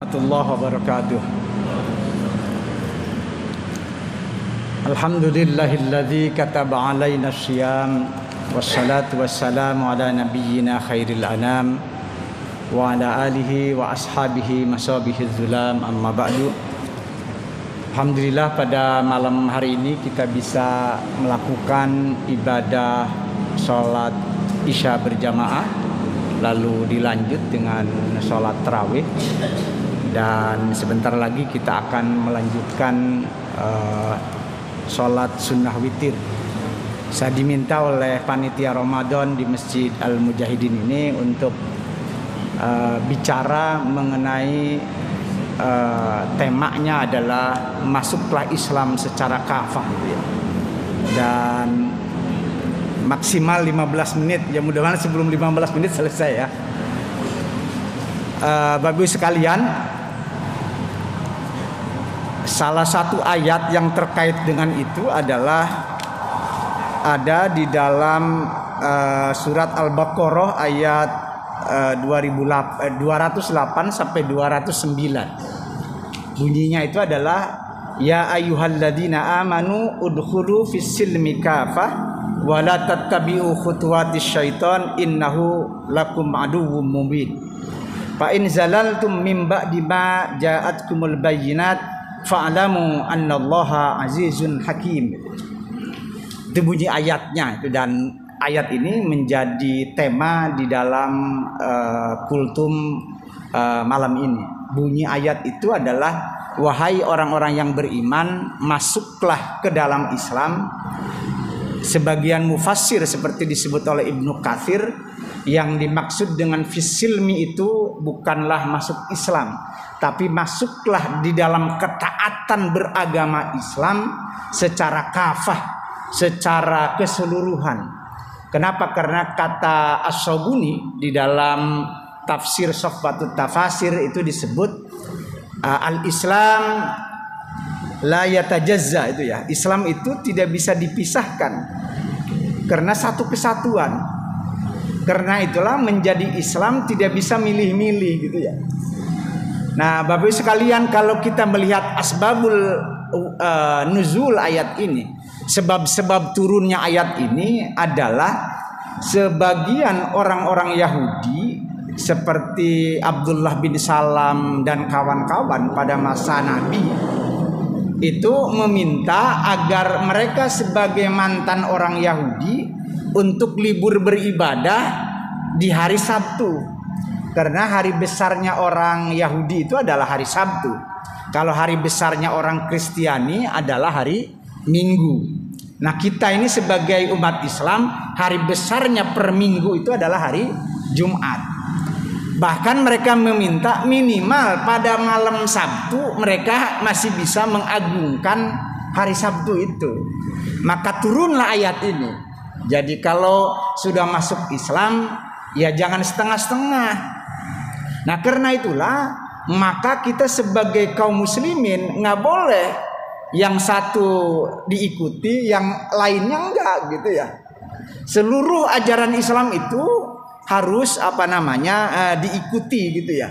Warahmatullahi wabarakatuh. Alhamdulillahilladzi kataba alaina syiyam wassalatu wassalamu ala nabiyyina khairil anam wa ala alihi wa ashabihi masabihiz zulam amma ba'du. Alhamdulillah pada malam hari ini kita bisa melakukan ibadah sholat isya berjamaah, lalu dilanjut dengan sholat tarawih. Dan sebentar lagi kita akan melanjutkan sholat sunnah witir. Saya diminta oleh panitia Ramadan di Masjid Al-Mujahidin ini untuk bicara mengenai temanya adalah masuklah Islam secara kafah, ya. Dan maksimal 15 menit, ya mudah-mudahan sebelum 15 menit selesai ya. Bapak Ibu sekalian, salah satu ayat yang terkait dengan itu adalah ada di dalam surat Al-Baqarah ayat 208 sampai 209. Bunyinya itu adalah ya ayyuhalladzina amanu udkhulu fis-silmi kafah wa la tattabi'u khutuwatis syaiton innahu lakum aduwwum mubin. Fa in zalaltum min ba'di ma ja'atkumul bayyinat fa'lamu annallaha azizun hakim. Itu bunyi ayatnya itu, dan ayat ini menjadi tema di dalam kultum malam ini. Bunyi ayat itu adalah wahai orang-orang yang beriman, masuklah ke dalam Islam. Sebagian mufassir seperti disebut oleh Ibnu Katsir, yang dimaksud dengan fisilmi itu bukanlah masuk Islam, tapi masuklah di dalam ketaatan beragama Islam secara kafah, secara keseluruhan. Kenapa? Karena kata As-Sabuni di dalam tafsir Sohbatut Tafasir itu disebut al-Islam la yatajazza, itu ya. Islam itu tidak bisa dipisahkan karena satu kesatuan. Karena itulah menjadi Islam tidak bisa milih-milih, gitu ya. Nah, Bapak Ibu sekalian, kalau kita melihat asbabul nuzul ayat ini, sebab-sebab turunnya ayat ini adalah sebagian orang-orang Yahudi seperti Abdullah bin Salam dan kawan-kawan pada masa Nabi itu meminta agar mereka sebagai mantan orang Yahudi untuk libur beribadah di hari Sabtu. Karena hari besarnya orang Yahudi itu adalah hari Sabtu. Kalau hari besarnya orang Kristiani adalah hari Minggu. Nah, kita ini sebagai umat Islam, hari besarnya per minggu itu adalah hari Jumat. Bahkan mereka meminta minimal pada malam Sabtu mereka masih bisa mengagungkan hari Sabtu itu. Maka turunlah ayat ini. Jadi kalau sudah masuk Islam, ya jangan setengah-setengah. Nah, karena itulah maka kita sebagai kaum muslimin nggak boleh yang satu diikuti, yang lainnya enggak, gitu ya. Seluruh ajaran Islam itu harus diikuti, gitu ya.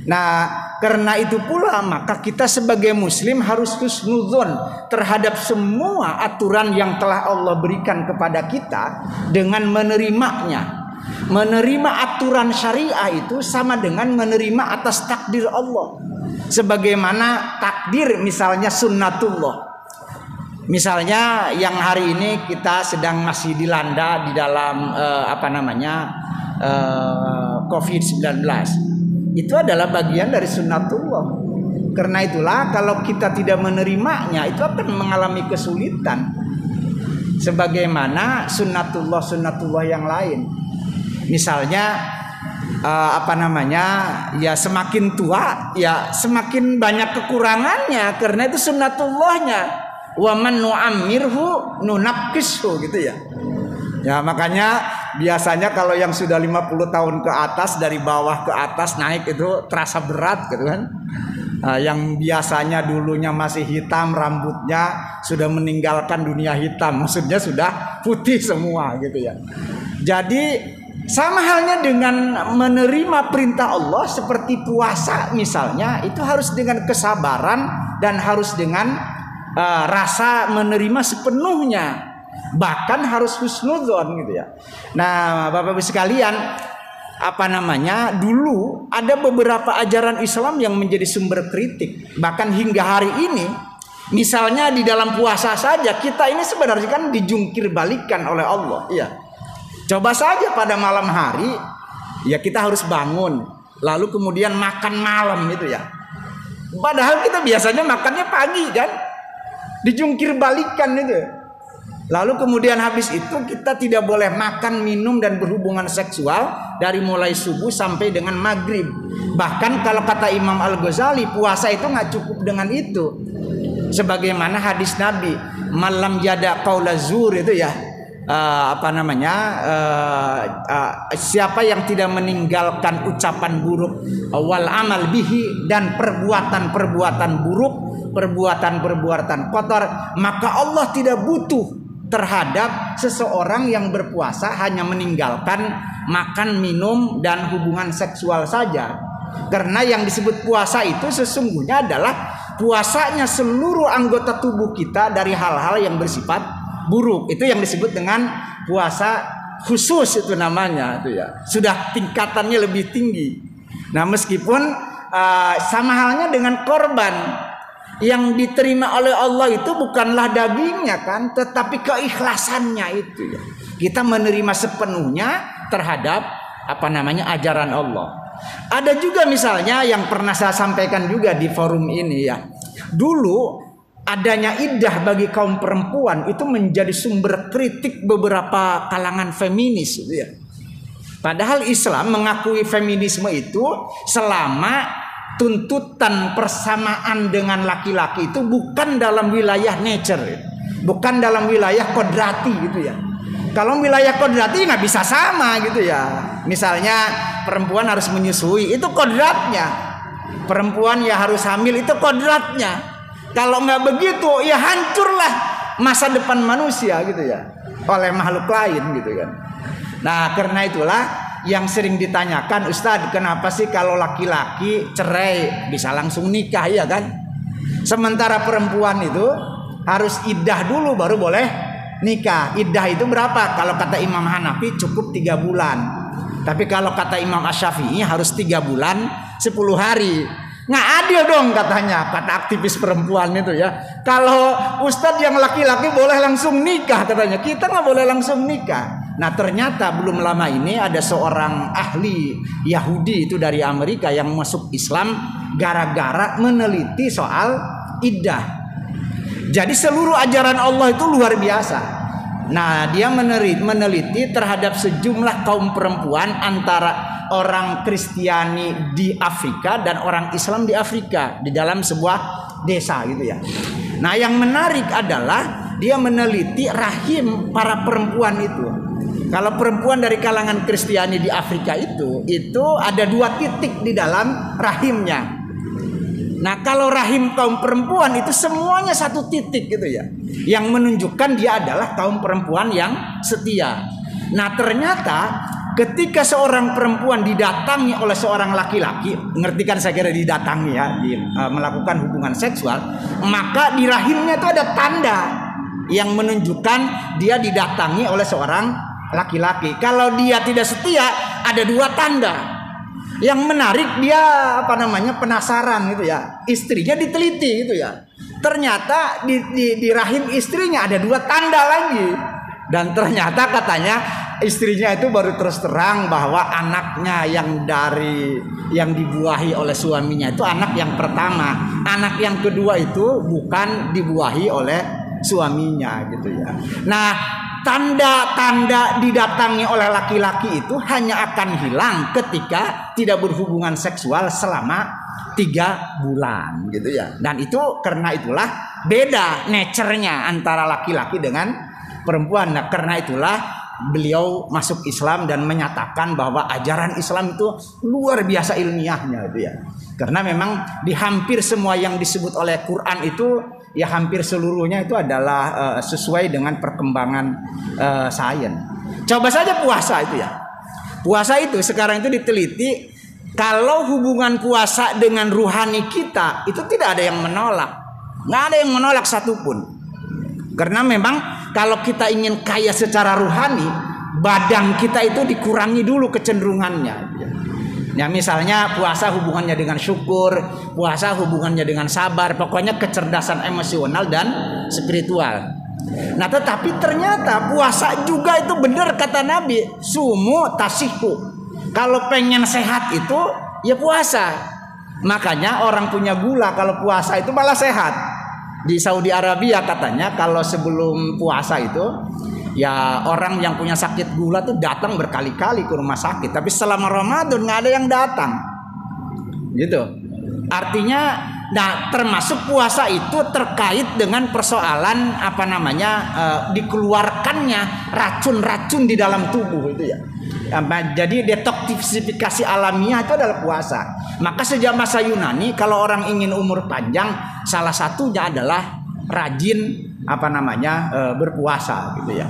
Nah, karena itu pula maka kita sebagai muslim harus husnudzon terhadap semua aturan yang telah Allah berikan kepada kita dengan menerimanya. Menerima aturan syariah itu sama dengan menerima atas takdir Allah. Sebagaimana takdir misalnya sunnatullah. Misalnya yang hari ini kita sedang masih dilanda di dalam COVID-19. Itu adalah bagian dari sunnatullah. Karena itulah kalau kita tidak menerimanya itu akan mengalami kesulitan. Sebagaimana sunnatullah yang lain. Misalnya ya semakin tua ya semakin banyak kekurangannya, karena itu sunnatullahnya. Wa man nu'ammirhu nunaqqishu, gitu ya. Ya, makanya biasanya kalau yang sudah 50 tahun ke atas, dari bawah ke atas naik itu terasa berat, gitu kan. Yang biasanya dulunya masih hitam rambutnya sudah meninggalkan dunia hitam, maksudnya sudah putih semua, gitu ya. Jadi Sama halnya dengan menerima perintah Allah seperti puasa misalnya, itu harus dengan kesabaran dan harus dengan rasa menerima sepenuhnya, bahkan harus husnudzon gitu ya. Nah, Bapak-Ibu sekalian, dulu ada beberapa ajaran Islam yang menjadi sumber kritik, bahkan hingga hari ini. Misalnya di dalam puasa saja kita ini sebenarnya kan dijungkir balikan oleh Allah, iya. Coba saja pada malam hari, ya kita harus bangun, lalu kemudian makan malam itu ya. Padahal kita biasanya makannya pagi kan, dijungkir balikan itu. Lalu kemudian habis itu kita tidak boleh makan, minum dan berhubungan seksual dari mulai subuh sampai dengan maghrib. Bahkan kalau kata Imam Al-Ghazali, puasa itu nggak cukup dengan itu. Sebagaimana hadis Nabi, malam jada qaula zur itu ya. Siapa yang tidak meninggalkan ucapan buruk wal amal bihi dan perbuatan-perbuatan buruk, perbuatan-perbuatan kotor, maka Allah tidak butuh terhadap seseorang yang berpuasa hanya meninggalkan makan, minum dan hubungan seksual saja. Karena yang disebut puasa itu sesungguhnya adalah puasanya seluruh anggota tubuh kita dari hal-hal yang bersifat buruk. Itu yang disebut dengan puasa khusus, itu namanya itu ya. Sudah tingkatannya lebih tinggi. Nah, meskipun sama halnya dengan korban yang diterima oleh Allah itu bukanlah dagingnya kan, tetapi keikhlasannya itu ya. Kita menerima sepenuhnya terhadap ajaran Allah. Ada juga misalnya yang pernah saya sampaikan juga di forum ini ya. Dulu adanya iddah bagi kaum perempuan itu menjadi sumber kritik beberapa kalangan feminis gitu ya. Padahal Islam mengakui feminisme itu selama tuntutan persamaan dengan laki-laki itu bukan dalam wilayah nature, bukan dalam wilayah kodrati gitu ya. Kalau wilayah kodrati nggak bisa sama gitu ya. Misalnya perempuan harus menyusui, itu kodratnya. Perempuan ya harus hamil, itu kodratnya. Kalau nggak begitu, ya hancurlah masa depan manusia gitu ya, oleh makhluk lain gitu kan. Nah, karena itulah yang sering ditanyakan, Ustadz, kenapa sih kalau laki-laki cerai bisa langsung nikah ya kan? Sementara perempuan itu harus iddah dulu baru boleh nikah. Iddah itu berapa? Kalau kata Imam Hanafi cukup 3 bulan. Tapi kalau kata Imam Asy-Syafi'i harus 3 bulan 10 hari. Nggak adil dong katanya, kata aktivis perempuan itu ya. Kalau ustadz yang laki-laki boleh langsung nikah katanya, kita nggak boleh langsung nikah. Nah, ternyata belum lama ini ada seorang ahli Yahudi itu dari Amerika yang masuk Islam gara-gara meneliti soal iddah. Jadi seluruh ajaran Allah itu luar biasa. Nah, dia meneliti terhadap sejumlah kaum perempuan antara orang Kristiani di Afrika dan orang Islam di Afrika di dalam sebuah desa gitu ya. Nah, yang menarik adalah dia meneliti rahim para perempuan itu. Kalau perempuan dari kalangan Kristiani di Afrika itu ada 2 titik di dalam rahimnya. Nah, kalau rahim kaum perempuan itu semuanya 1 titik gitu ya, yang menunjukkan dia adalah kaum perempuan yang setia. Nah, ternyata ketika seorang perempuan didatangi oleh seorang laki-laki, ngerti kan saya kira didatangi ya, melakukan hubungan seksual, maka di rahimnya itu ada tanda yang menunjukkan dia didatangi oleh seorang laki-laki. Kalau dia tidak setia, ada 2 tanda. Yang menarik dia penasaran gitu ya. Istrinya diteliti gitu ya. Ternyata di rahim istrinya ada 2 tanda lagi. Dan ternyata katanya istrinya itu baru terus terang bahwa anaknya yang dibuahi oleh suaminya itu anak yang pertama. Anak yang kedua itu bukan dibuahi oleh suaminya gitu ya. Nah, tanda-tanda didatangi oleh laki-laki itu hanya akan hilang ketika tidak berhubungan seksual selama 3 bulan gitu ya. Dan itu karena itulah beda nature-nya antara laki-laki dengan perempuan. Nah, karena itulah beliau masuk Islam dan menyatakan bahwa ajaran Islam itu luar biasa ilmiahnya gitu ya. Karena memang di hampir semua yang disebut oleh Quran itu ya hampir seluruhnya itu adalah sesuai dengan perkembangan sains. Coba saja puasa itu ya. Puasa itu sekarang itu diteliti, kalau hubungan puasa dengan ruhani kita itu tidak ada yang menolak, nggak ada yang menolak satupun. Karena memang kalau kita ingin kaya secara ruhani, badan kita itu dikurangi dulu kecenderungannya. Ya misalnya puasa hubungannya dengan syukur, puasa hubungannya dengan sabar, pokoknya kecerdasan emosional dan spiritual. Nah tetapi ternyata puasa juga itu benar kata Nabi, sumu tasihu. Kalau pengen sehat itu ya puasa. Makanya orang punya gula kalau puasa itu malah sehat. Di Saudi Arabia katanya kalau sebelum puasa itu ya orang yang punya sakit gula tuh datang berkali-kali ke rumah sakit. Tapi selama Ramadan nggak ada yang datang. Gitu. Artinya nah termasuk puasa itu terkait dengan persoalan dikeluarkannya racun-racun di dalam tubuh itu ya. Jadi detoksifikasi alamiah itu adalah puasa. Maka sejak masa Yunani kalau orang ingin umur panjang salah satunya adalah rajin berpuasa gitu ya.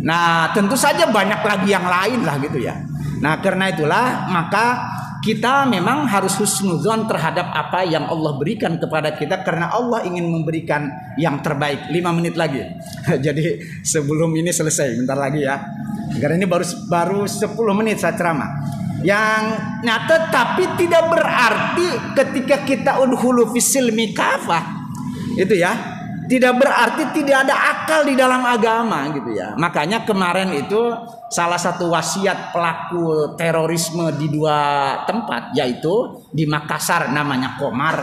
Nah tentu saja banyak lagi yang lain lah gitu ya. Nah karena itulah maka kita memang harus husnudzon terhadap apa yang Allah berikan kepada kita, karena Allah ingin memberikan yang terbaik. 5 menit lagi. Jadi sebelum ini selesai, bentar lagi ya. Karena ini baru 10 menit saya ceramah. Tetapi tidak berarti ketika kita udhulu fisilmi kafah itu ya, tidak berarti tidak ada akal di dalam agama gitu ya. Makanya kemarin itu salah satu wasiat pelaku terorisme di 2 tempat, yaitu di Makassar namanya Komar,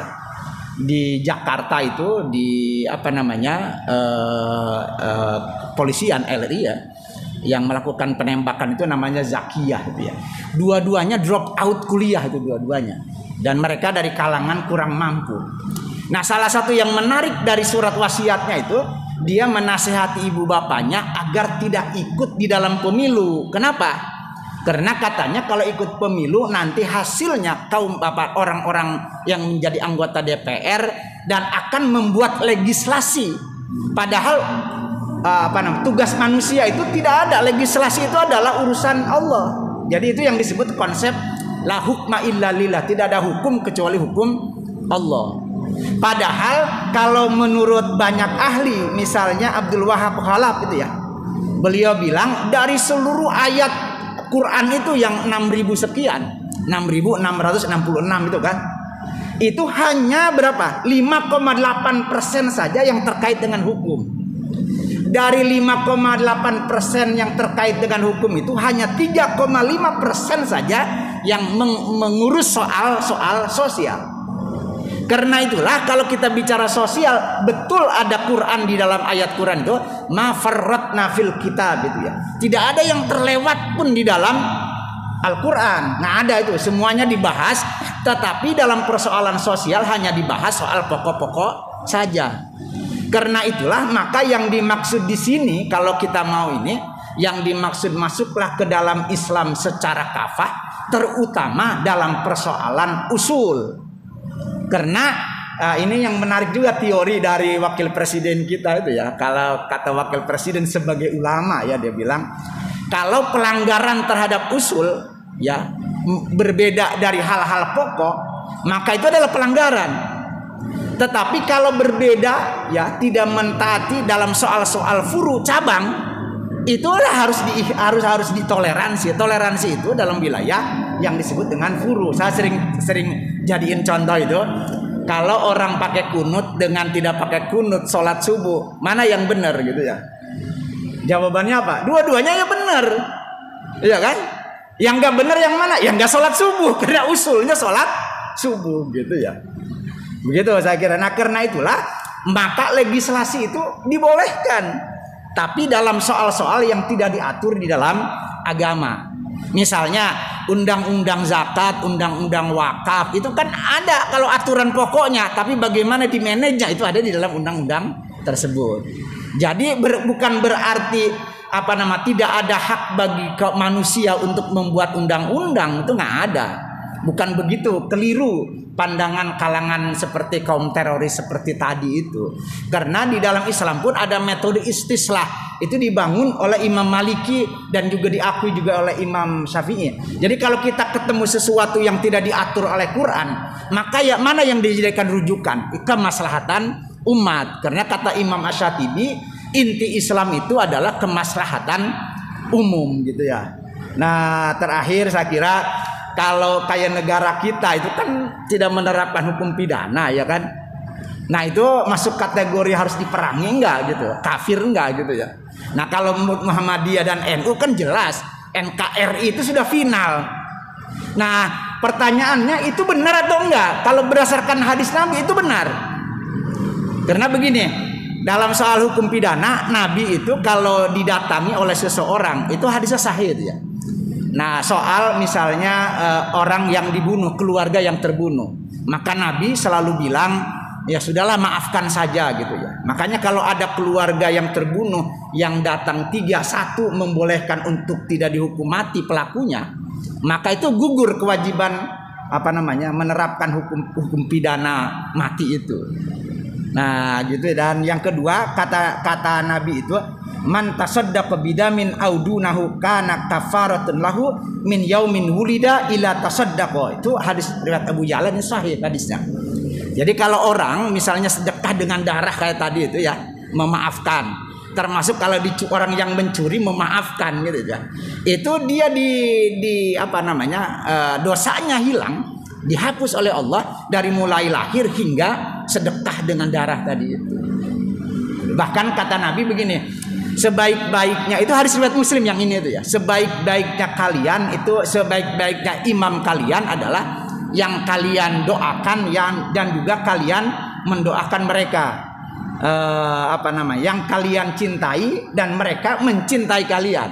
di Jakarta itu di polisian LRI ya, yang melakukan penembakan itu namanya Zakiyah gitu ya. Dua-duanya drop out kuliah itu dua-duanya, dan mereka dari kalangan kurang mampu. Nah salah satu yang menarik dari surat wasiatnya itu, dia menasihati ibu bapaknya agar tidak ikut di dalam pemilu. Kenapa? Karena katanya kalau ikut pemilu nanti hasilnya orang-orang yang menjadi anggota DPR dan akan membuat legislasi. Padahal tugas manusia itu tidak ada, legislasi itu adalah urusan Allah. Jadi itu yang disebut konsep la hukma illa lillah, tidak ada hukum kecuali hukum Allah. Padahal kalau menurut banyak ahli, misalnya Abdul Wahab Khalaf itu ya, beliau bilang dari seluruh ayat Quran itu yang 6.000 sekian, 6.666 itu kan, itu hanya berapa? 5,8% saja yang terkait dengan hukum. Dari 5,8% yang terkait dengan hukum itu hanya 3,5% saja yang mengurus soal sosial. Karena itulah kalau kita bicara sosial, betul ada Quran di dalam ayat Quran itu, ma farratna fil kitab gitu ya. Tidak ada yang terlewat pun di dalam Al-Quran. Nggak ada itu, semuanya dibahas. Tetapi dalam persoalan sosial hanya dibahas soal pokok-pokok saja. Karena itulah maka yang dimaksud di sini kalau kita mau ini, yang dimaksud masuklah ke dalam Islam secara kafah, terutama dalam persoalan usul. Karena ini yang menarik juga teori dari wakil presiden kita itu ya. Kalau kata wakil presiden sebagai ulama ya, dia bilang kalau pelanggaran terhadap usul ya berbeda dari hal-hal pokok, maka itu adalah pelanggaran. Tetapi kalau berbeda ya tidak mentaati dalam soal-soal furu cabang, itulah harus ditoleransi. Toleransi itu dalam wilayah yang disebut dengan furu. Saya sering jadiin contoh itu, kalau orang pakai kunut dengan tidak pakai kunut sholat subuh, mana yang benar gitu ya? Jawabannya apa? Dua-duanya ya benar, iya kan? Yang nggak benar yang mana? Yang nggak sholat subuh, karena usulnya sholat subuh gitu ya. Begitu saya kira. Nah karena itulah maka legislasi itu dibolehkan, tapi dalam soal-soal yang tidak diatur di dalam agama. Misalnya undang-undang zakat, undang-undang wakaf itu kan ada kalau aturan pokoknya, tapi bagaimana di manajenya itu ada di dalam undang-undang tersebut. Jadi bukan berarti tidak ada hak bagi manusia untuk membuat undang-undang, itu nggak ada. Bukan begitu, keliru pandangan kalangan seperti kaum teroris seperti tadi itu. Karena di dalam Islam pun ada metode istislah. Itu dibangun oleh Imam Maliki dan juga diakui juga oleh Imam Syafi'i. Jadi kalau kita ketemu sesuatu yang tidak diatur oleh Quran, maka ya mana yang dijadikan rujukan? Kemaslahatan umat. Karena kata Imam Asy-Syatibi, inti Islam itu adalah kemaslahatan umum gitu ya. Nah, terakhir saya kira kalau kayak negara kita itu kan tidak menerapkan hukum pidana ya kan. Nah, itu masuk kategori harus diperangi enggak gitu, kafir enggak gitu ya. Nah, kalau Muhammadiyah dan NU kan jelas NKRI itu sudah final. Nah, pertanyaannya itu benar atau enggak? Kalau berdasarkan hadis Nabi itu benar. Karena begini, dalam soal hukum pidana, Nabi itu kalau didatangi oleh seseorang itu hadisnya sahih ya. Nah, soal misalnya orang yang dibunuh, keluarga yang terbunuh, maka Nabi selalu bilang, ya sudahlah maafkan saja gitu ya. Makanya kalau ada keluarga yang terbunuh yang datang 3-1 membolehkan untuk tidak dihukum mati pelakunya, maka itu gugur kewajiban menerapkan hukum pidana mati itu. Nah gitu. Dan yang kedua kata Nabi itu, man tasaddaqa bidamin audunahu kana kafaratun lahu min yaumin wulida ila tasaddaqa. Itu hadis riwayat Abu Ya'la, ini sahih hadisnya. Jadi kalau orang misalnya sedekah dengan darah kayak tadi itu ya, memaafkan, termasuk kalau orang yang mencuri memaafkan gitu ya, itu dia dosanya hilang, dihapus oleh Allah dari mulai lahir hingga sedekah dengan darah tadi itu. Bahkan kata Nabi begini, sebaik-baiknya itu hadis riwayat Muslim yang ini itu ya, sebaik-baiknya kalian itu, sebaik-baiknya imam kalian adalah yang kalian doakan dan juga kalian mendoakan mereka, yang kalian cintai dan mereka mencintai kalian.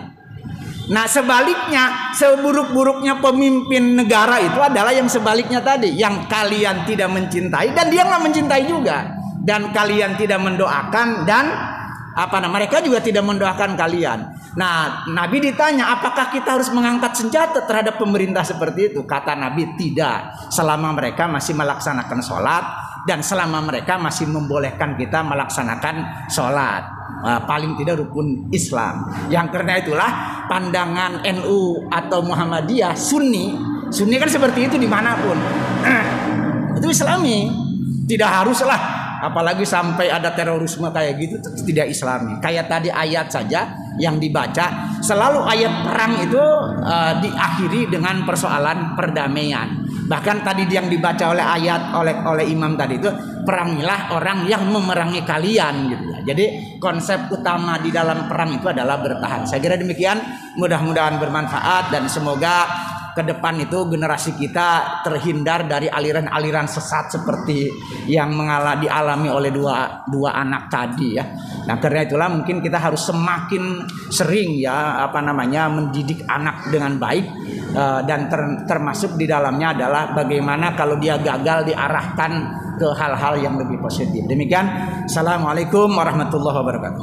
Nah sebaliknya, seburuk-buruknya pemimpin negara itu adalah yang sebaliknya tadi, yang kalian tidak mencintai dan dia nggak mencintai juga, dan kalian tidak mendoakan dan mereka juga tidak mendoakan kalian. Nah, Nabi ditanya, apakah kita harus mengangkat senjata terhadap pemerintah seperti itu? Kata Nabi, tidak, selama mereka masih melaksanakan sholat dan selama mereka masih membolehkan kita melaksanakan sholat. Paling tidak rukun Islam. Yang karena itulah pandangan NU atau Muhammadiyah Sunni kan seperti itu dimanapun. Itu Islami, tidak haruslah, apalagi sampai ada terorisme kayak gitu, itu tidak Islami. Kayak tadi ayat saja yang dibaca, selalu ayat perang itu diakhiri dengan persoalan perdamaian. Bahkan tadi yang dibaca oleh oleh imam tadi itu, perangilah orang yang memerangi kalian gitu ya. Jadi konsep utama di dalam perang itu adalah bertahan. Saya kira demikian, mudah-mudahan bermanfaat dan semoga ke depan itu generasi kita terhindar dari aliran-aliran sesat seperti yang dialami oleh dua anak tadi ya. Nah karena itulah mungkin kita harus semakin sering ya mendidik anak dengan baik, dan termasuk di dalamnya adalah bagaimana kalau dia gagal diarahkan ke hal-hal yang lebih positif. Demikian, assalamualaikum warahmatullahi wabarakatuh.